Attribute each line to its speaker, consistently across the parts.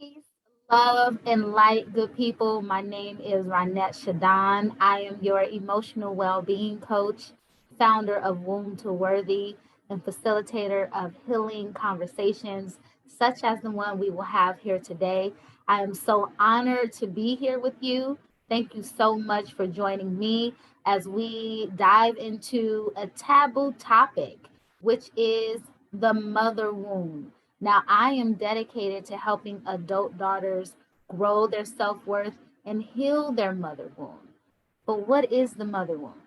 Speaker 1: Peace, love, and light, good people. My name is Ronette Shadon. I am your emotional well-being coach, founder of Womb to Worthy, and facilitator of healing conversations such as the one we will have here today. I am so honored to be here with you. Thank you so much for joining me as we dive into a taboo topic, which is the mother wound. Now, I am dedicated to helping adult daughters grow their self worth and heal their mother wound. But what is the mother wound?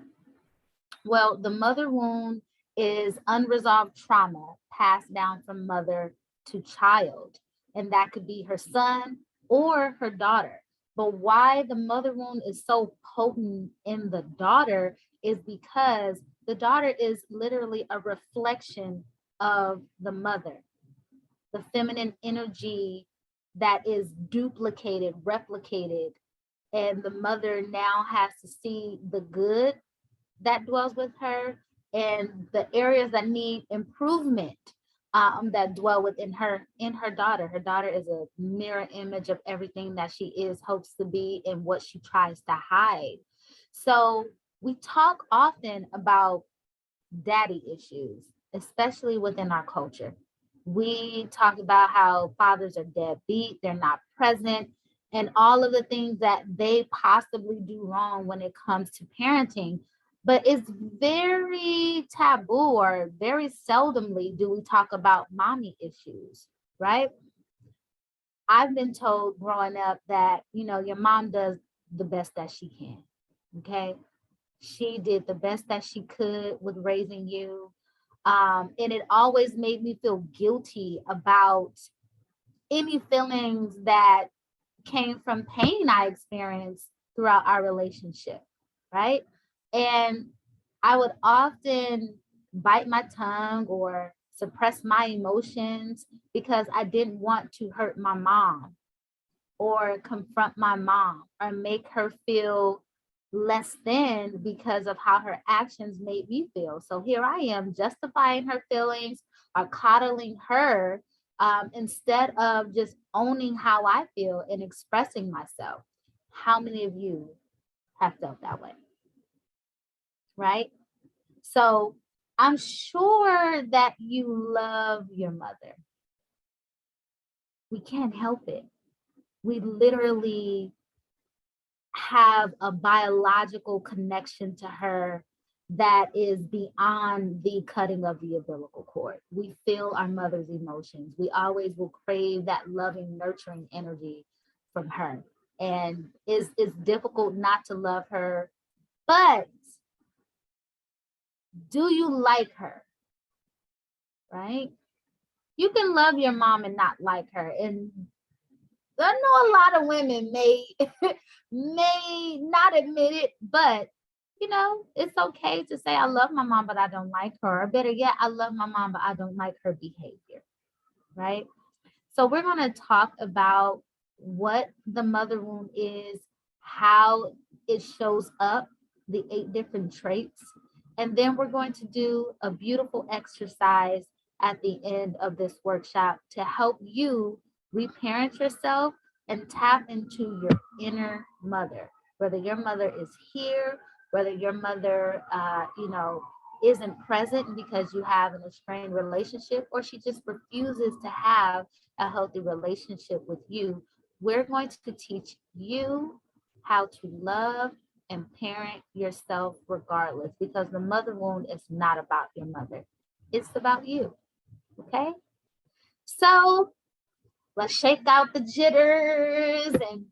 Speaker 1: Well, the mother wound is unresolved trauma passed down from mother to child, and that could be her son or her daughter. But why the mother wound is so potent in the daughter is because the daughter is literally a reflection of the mother, the feminine energy that is duplicated, replicated, and the mother now has to see the good that dwells with her and the areas that need improvement that dwell within her in her daughter. Her daughter is a mirror image of everything that she is, hopes to be, and what she tries to hide. So we talk often about daddy issues, especially within our culture. We talk about how fathers are deadbeat, they're not present, and all of the things that they possibly do wrong when it comes to parenting. But it's very taboo, or very seldomly do we talk about mommy issues, right? I've been told growing up that, your mom does the best that she can. Okay. She did the best that she could with raising you. And it always made me feel guilty about any feelings that came from pain I experienced throughout our relationship, right? And I would often bite my tongue or suppress my emotions because I didn't want to hurt my mom or confront my mom or make her feel less than because of how her actions made me feel. So here I am justifying her feelings or coddling her, instead of just owning how I feel and expressing myself. How many of you have felt that way? Right? So I'm sure that you love your mother. We can't help it. We literally have a biological connection to her that is beyond the cutting of the umbilical cord. We feel our mother's emotions. We always will crave that loving, nurturing energy from her. And it's difficult not to love her, but do you like her? Right? You can love your mom and not like her. And I know a lot of women may may not admit it, but it's okay to say I love my mom, but I don't like her. Or better yet, I love my mom, but I don't like her behavior. Right? So we're going to talk about what the mother wound is, how it shows up, the 8 different traits, and then we're going to do a beautiful exercise at the end of this workshop to help you reparent yourself and tap into your inner mother, whether your mother is here, whether your mother, isn't present because you have an estranged relationship, or she just refuses to have a healthy relationship with you. We're going to teach you how to love and parent yourself regardless, because the mother wound is not about your mother. It's about you. Okay? So let's shake out the jitters and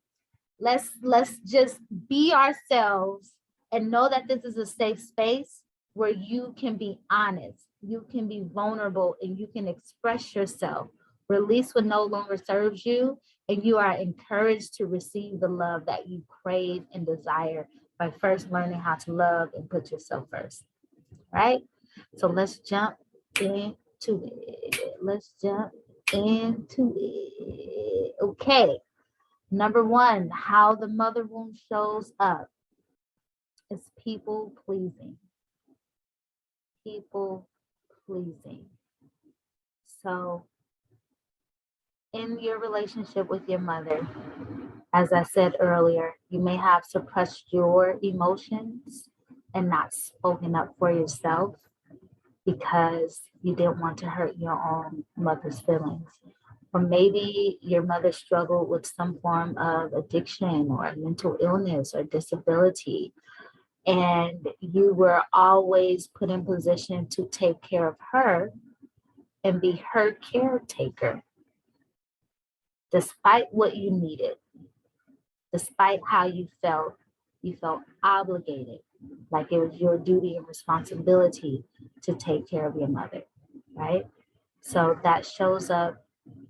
Speaker 1: let's just be ourselves and know that this is a safe space where you can be honest, you can be vulnerable, and you can express yourself. Release what no longer serves you, and you are encouraged to receive the love that you crave and desire by first learning how to love and put yourself first. Right? So let's jump into it. Let's jump into it. Okay. Number 1, how the mother wound shows up is people pleasing. People pleasing. So In your relationship with your mother, as I said earlier, you may have suppressed your emotions and not spoken up for yourself because you didn't want to hurt your own mother's feelings. Or maybe your mother struggled with some form of addiction or mental illness or disability, and you were always put in position to take care of her and be her caretaker, despite what you needed, despite how you felt obligated, like it was your duty and responsibility to take care of your mother, right? So that shows up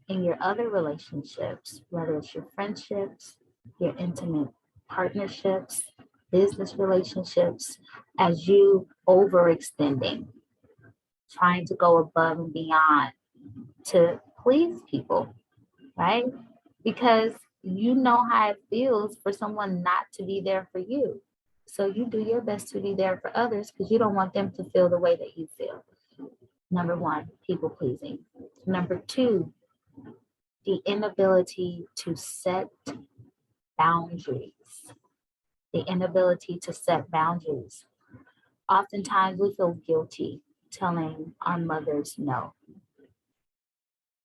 Speaker 1: in your other relationships, whether it's your friendships, your intimate partnerships, business relationships, as you overextending, trying to go above and beyond to please people, right? Because you know how it feels for someone not to be there for you. So you do your best to be there for others because you don't want them to feel the way that you feel. Number one, people pleasing. Number two, the inability to set boundaries. The inability to set boundaries. Oftentimes we feel guilty telling our mothers no,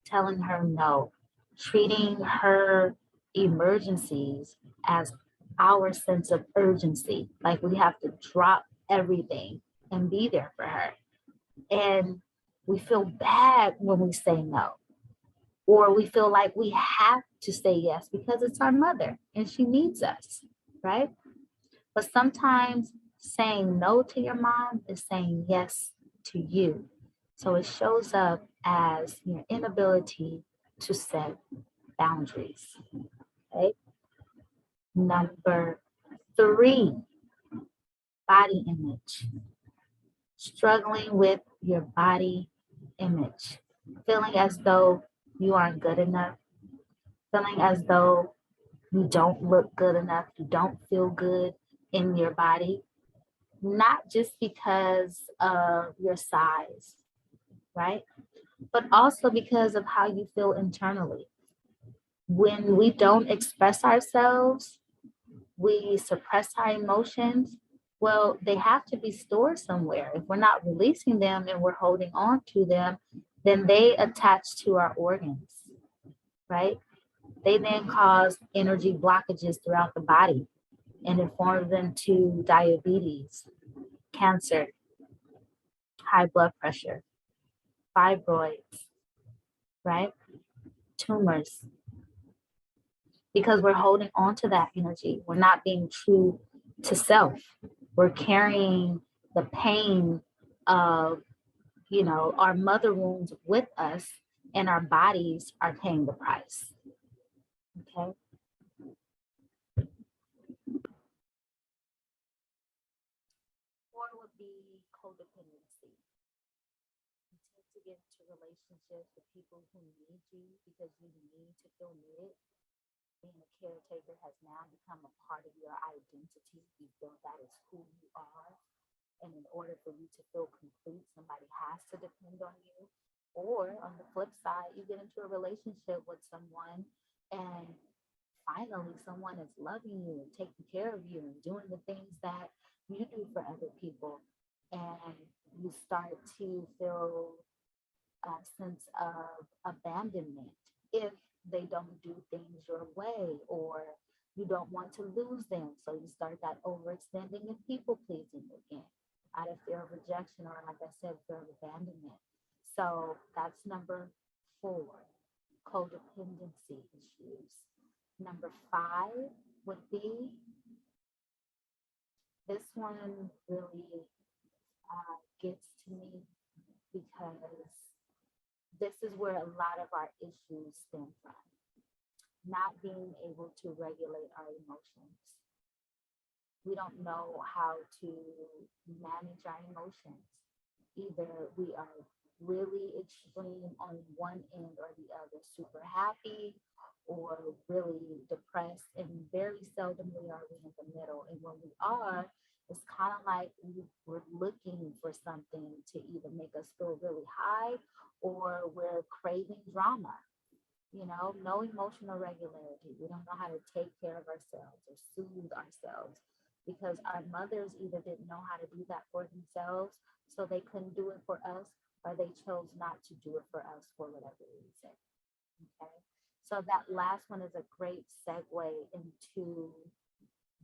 Speaker 1: telling her no, treating her emergencies as our sense of urgency. Like we have to drop everything and be there for her. And we feel bad when we say no, or we feel like we have to say yes because it's our mother and she needs us, right? But sometimes saying no to your mom is saying yes to you. So it shows up as your inability to set boundaries. Okay. Number three, body image. Struggling with your body image. Feeling as though you aren't good enough. Feeling as though you don't look good enough. You don't feel good in your body. Not just because of your size, right? But also because of how you feel internally. When we don't express ourselves, we suppress our emotions. Well, they have to be stored somewhere. If we're not releasing them and we're holding on to them, then they attach to our organs, right? They then cause energy blockages throughout the body and inform them to diabetes, cancer, high blood pressure, fibroids, right? Tumors, because we're holding on to that energy. We're not being true to self. We're carrying the pain of, our mother wounds with us, and our bodies are paying the price. Okay. Four would be codependency. You tend to get into relationships with people who need you because you need to feel needed. Being a caretaker has now become a part of your identity. You feel that is who you are. And in order for you to feel complete, somebody has to depend on you. Or on the flip side, you get into a relationship with someone and finally someone is loving you and taking care of you and doing the things that you do for other people. And you start to feel a sense of abandonment if they don't do things your way, or you don't want to lose them. So you start that overextending and people pleasing again out of fear of rejection, or like I said, fear of abandonment. So that's number four, codependency issues. Number five would be, this one really gets to me because this is where a lot of our issues stem from, not being able to regulate our emotions. We don't know how to manage our emotions. Either we are really extreme on one end or the other, super happy or really depressed, and very seldomly are we in the middle. And when we are, it's kind of like we're looking for something to either make us feel really high or we're craving drama. no emotional regularity. We don't know how to take care of ourselves or soothe ourselves because our mothers either didn't know how to do that for themselves, so they couldn't do it for us, or they chose not to do it for us for whatever reason. Okay. So that last one is a great segue into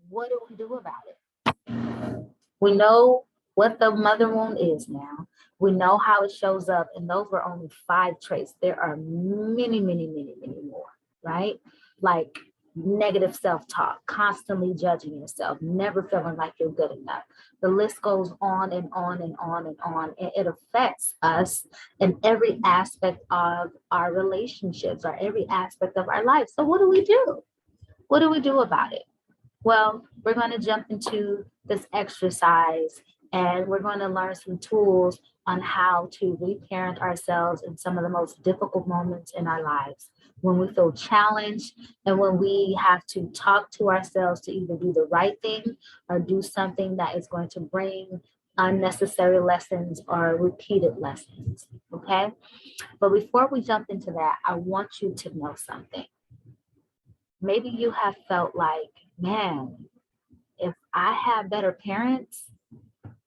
Speaker 1: what do we do about it? We know what the mother wound is now. We know how it shows up, and those were only 5 traits. There are many, many, many, many more, right? Like negative self-talk, constantly judging yourself, never feeling like you're good enough. The list goes on and on and on and on, and it affects us in every aspect of our relationships or every aspect of our life. So what do we do? What do we do about it? Well, we're going to jump into this exercise and we're going to learn some tools on how to reparent ourselves in some of the most difficult moments in our lives. When we feel challenged and when we have to talk to ourselves to either do the right thing or do something that is going to bring unnecessary lessons or repeated lessons. Okay. But before we jump into that, I want you to know something. Maybe you have felt like, man, if I had better parents,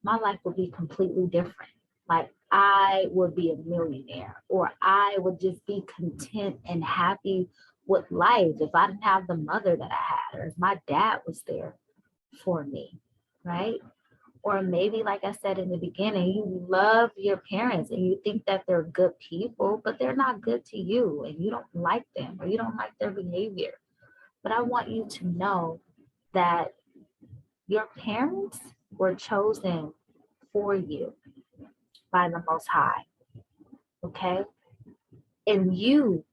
Speaker 1: my life would be completely different. Like I would be a millionaire, or I would just be content and happy with life if I didn't have the mother that I had, or if my dad was there for me, right? Or maybe, like I said in the beginning, you love your parents and you think that they're good people, but they're not good to you and you don't like them or you don't like their behavior. But I want you to know that your parents were chosen for you by the Most High, okay? And you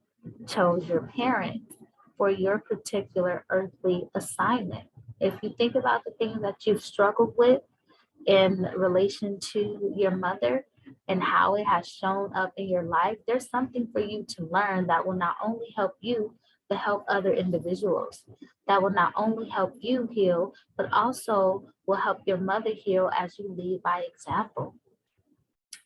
Speaker 1: chose your parents for your particular earthly assignment. If you think about the things that you've struggled with in relation to your mother and how it has shown up in your life, there's something for you to learn that will not only help you, but help other individuals. That will not only help you heal, but also will help your mother heal as you lead by example.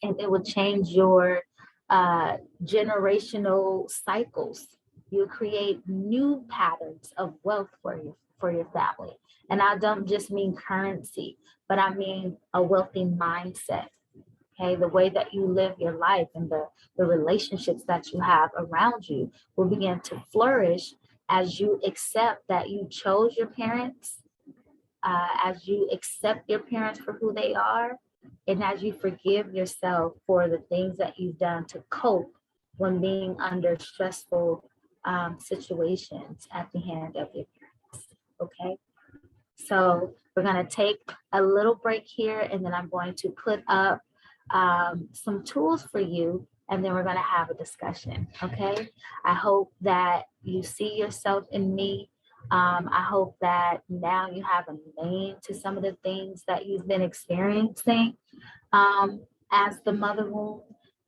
Speaker 1: And it will change your generational cycles. You create new patterns of wealth for your family. And I don't just mean currency, but I mean a wealthy mindset. Okay, the way that you live your life and the relationships that you have around you will begin to flourish as you accept that you chose your parents, as you accept your parents for who they are, and as you forgive yourself for the things that you've done to cope when being under stressful situations at the hand of your parents. Okay, so we're going to take a little break here, and then I'm going to put up some tools for you, and then we're going to have a discussion. Okay, I hope that you see yourself in me. I hope that now you have a name to some of the things that you've been experiencing as the mother wound,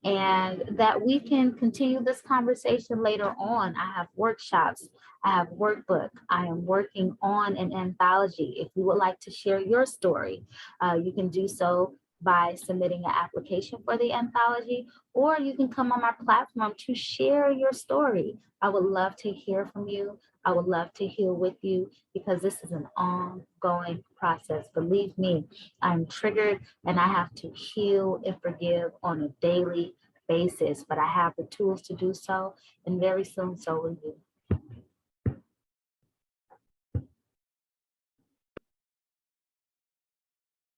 Speaker 1: and that we can continue this conversation later on. I have workshops, I have workbook, I am working on an anthology. If you would like to share your story, you can do so by submitting an application for the anthology, or you can come on my platform to share your story. I would love to hear from you. I would love to heal with you because this is an ongoing process. Believe me, I'm triggered and I have to heal and forgive on a daily basis, but I have the tools to do so, and very soon so will you.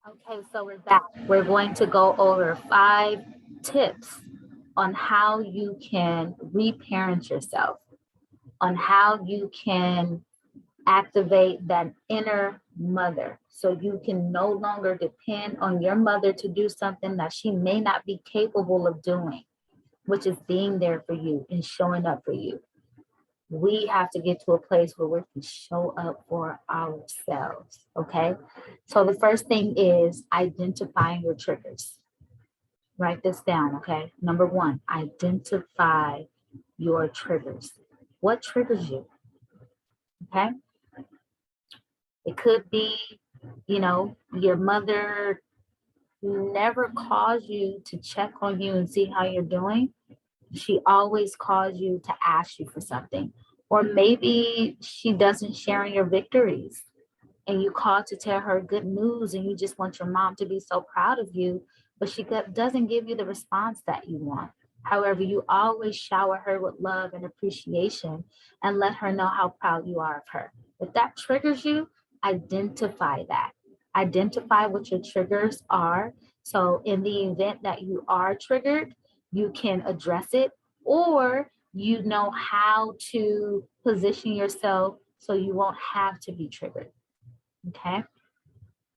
Speaker 1: Okay, so we're back. We're going to go over 5 tips on how you can reparent yourself, on how you can activate that inner mother so you can no longer depend on your mother to do something that she may not be capable of doing, which is being there for you and showing up for you. We have to get to a place where we can show up for ourselves. Okay. So the first thing is identifying your triggers. Write this down. Okay. Number 1, identify your triggers. What triggers you? Okay. It could be, your mother never calls you to check on you and see how you're doing. She always calls you to ask you for something. Or maybe she doesn't share in your victories and you call to tell her good news and you just want your mom to be so proud of you, but she doesn't give you the response that you want. However, you always shower her with love and appreciation and let her know how proud you are of her. If that triggers you, identify that. Identify what your triggers are. So, in the event that you are triggered, you can address it, or you know how to position yourself so you won't have to be triggered. Okay.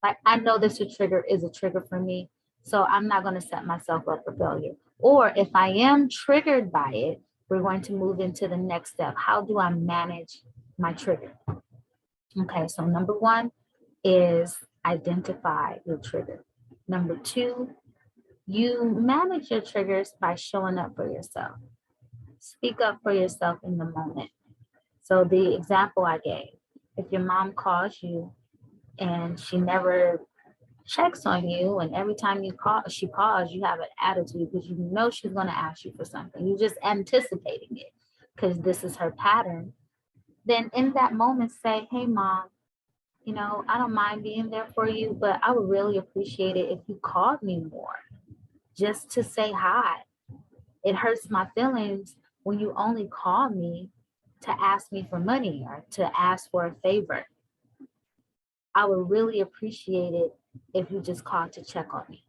Speaker 1: Like I know this is a trigger for me. So I'm not going to set myself up for failure. Or if I am triggered by it, we're going to move into the next step. How do I manage my trigger? Okay. So number one is identify your trigger. Number two, you manage your triggers by showing up for yourself. Speak up for yourself in the moment. So the example I gave, if your mom calls you and she never checks on you, and every time she calls, you have an attitude because you know she's going to ask you for something. You're just anticipating it because this is her pattern. Then in that moment, say, "Hey, mom, I don't mind being there for you, but I would really appreciate it if you called me more just to say hi. It hurts my feelings when you only call me to ask me for money or to ask for a favor. I would really appreciate it if you just called to check on me."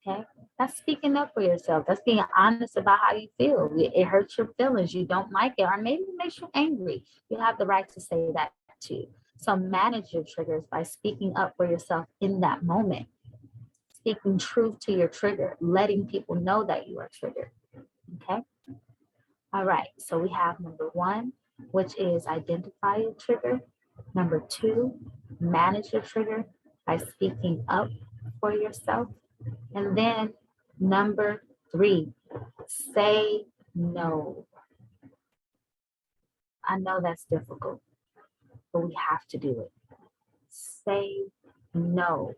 Speaker 1: Okay. That's speaking up for yourself. That's being honest about how you feel. It hurts your feelings. You don't like it, or maybe it makes you angry. You have the right to say that too. So manage your triggers by speaking up for yourself in that moment, speaking truth to your trigger, letting people know that you are triggered. Okay. All right. So we have number one, which is identify your trigger. Number two, manage your trigger by speaking up for yourself. And then number three, say no. I know that's difficult, but we have to do it. Say no.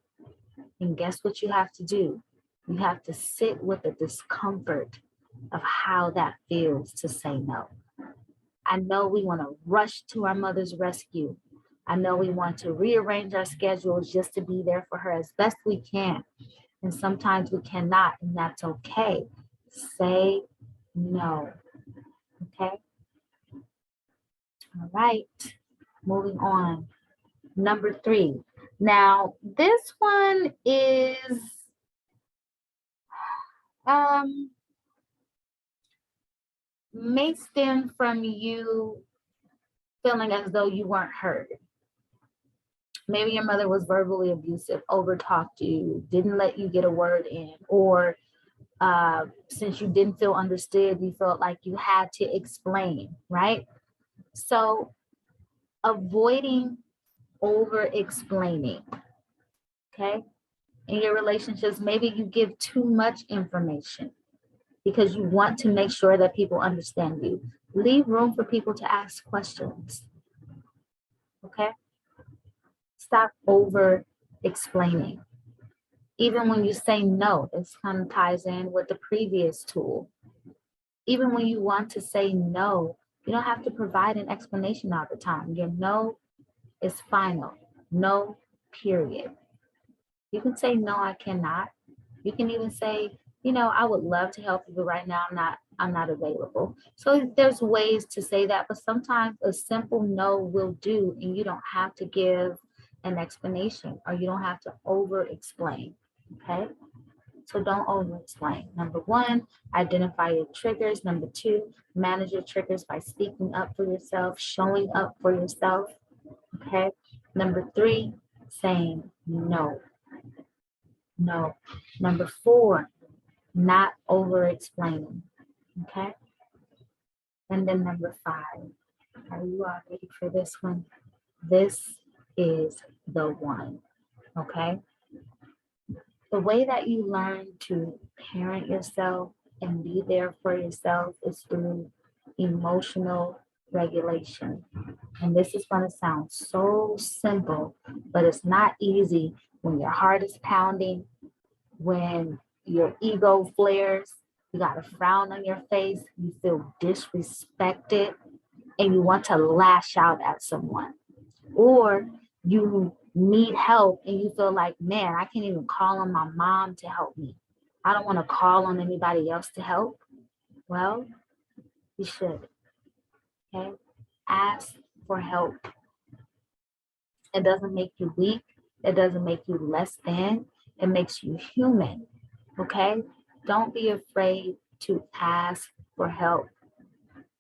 Speaker 1: And guess what you have to do? You have to sit with the discomfort of how that feels to say no. I know we want to rush to our mother's rescue. I know we want to rearrange our schedules just to be there for her as best we can. And sometimes we cannot, and that's okay. Say no. Okay. All right. Moving on. Number three. Now, this one is may stem from you feeling as though you weren't heard. Maybe your mother was verbally abusive, overtalked you, didn't let you get a word in, or since you didn't feel understood, you felt like you had to explain, right? So avoiding over explaining, okay? In your relationships, maybe you give too much information because you want to make sure that people understand you. Leave room for people to ask questions, okay? Stop over explaining. Even when you say no, this kind of ties in with the previous tool. Even when you want to say no, you don't have to provide an explanation all the time. Your no is final. No, period. You can say no, I cannot. You can even say, I would love to help you, but right now I'm not available. So there's ways to say that, but sometimes a simple no will do, and you don't have to give an explanation, or you don't have to over explain. Okay. So don't over explain. Number one, identify your triggers. Number two, manage your triggers by speaking up for yourself, showing up for yourself. Okay. Number three, saying no. No. Number four, not over explaining. Okay. And then number five, are you all ready for this one? This is the one. Okay. The way that you learn to parent yourself and be there for yourself is through emotional regulation. And this is going to sound so simple, but it's not easy when your heart is pounding, when your ego flares, You got a frown on your face, you feel disrespected, and you want to lash out at someone. Or you need help and you feel like, man, I can't even call on my mom to help me. I don't want to call on anybody else to help. Well, you should. Okay. Ask for help. It doesn't make you weak. It doesn't make you less than. It makes you human. Okay. Don't be afraid to ask for help.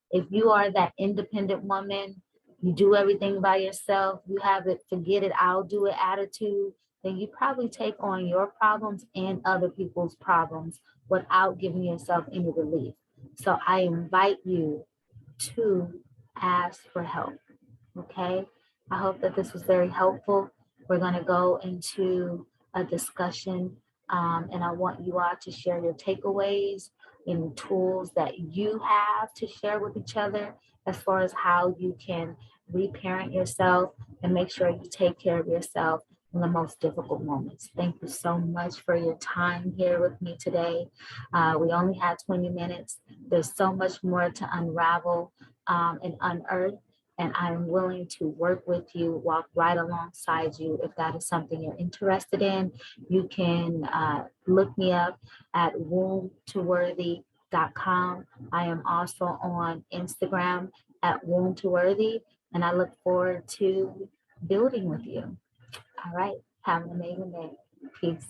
Speaker 1: If you are that independent woman, you do everything by yourself, you have it, forget it, I'll do it attitude, then you probably take on your problems and other people's problems without giving yourself any relief. So I invite you to ask for help. Okay. I hope that this was very helpful. We're going to go into a discussion, and I want you all to share your takeaways and tools that you have to share with each other as far as how you can reparent yourself and make sure you take care of yourself in the most difficult moments. Thank you so much for your time here with me today. We only had 20 minutes. There's so much more to unravel and unearth, and I'm willing to work with you, walk right alongside you. If that is something you're interested in, you can look me up at wombtoworthy.com. I am also on Instagram at wombtoworthy, and I look forward to building with you. All right. Have an amazing day. Peace.